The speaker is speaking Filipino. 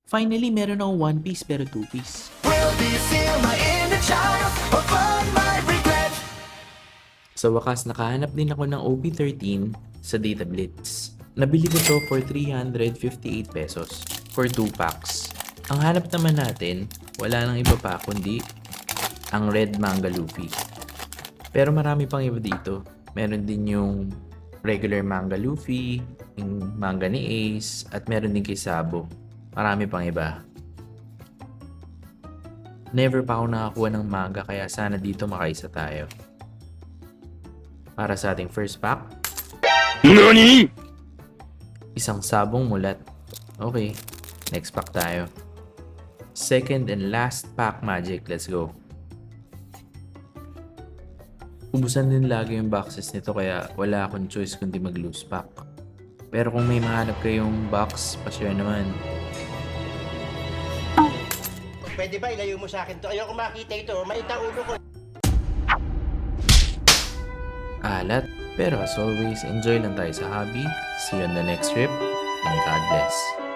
Finally, meron akong One Piece pero Two Piece. Will this seal my inner child or find my regret? Sa wakas, nakahanap din ako ng OP13 sa Data Blitz. Nabili ko to for 358 pesos for 2 packs. Ang hanap naman natin, wala nang iba pa kundi ang Red Manga Luffy. Pero marami pang iba dito. Meron din yung regular Manga Luffy, yung manga ni Ace, at meron din kay Sabo. Marami pang iba. Never pa ako nakakuha ng manga kaya sana dito makaisa tayo. Para sa ating first pack, NANI?! isang sabong mulat. Okay, next pack tayo. Second and last pack magic, let's go. Ubusan din lagi yung boxes nito kaya wala akong choice kundi mag loose pack. Pero kung may mahanap kayong box, pa-share naman. Pwede ba ilayo mo sa akin to? Ayoko makita ito. Maita ulo ko. Alat, pero as always, enjoy lang tayo sa hobby. See you on the next trip, and God bless.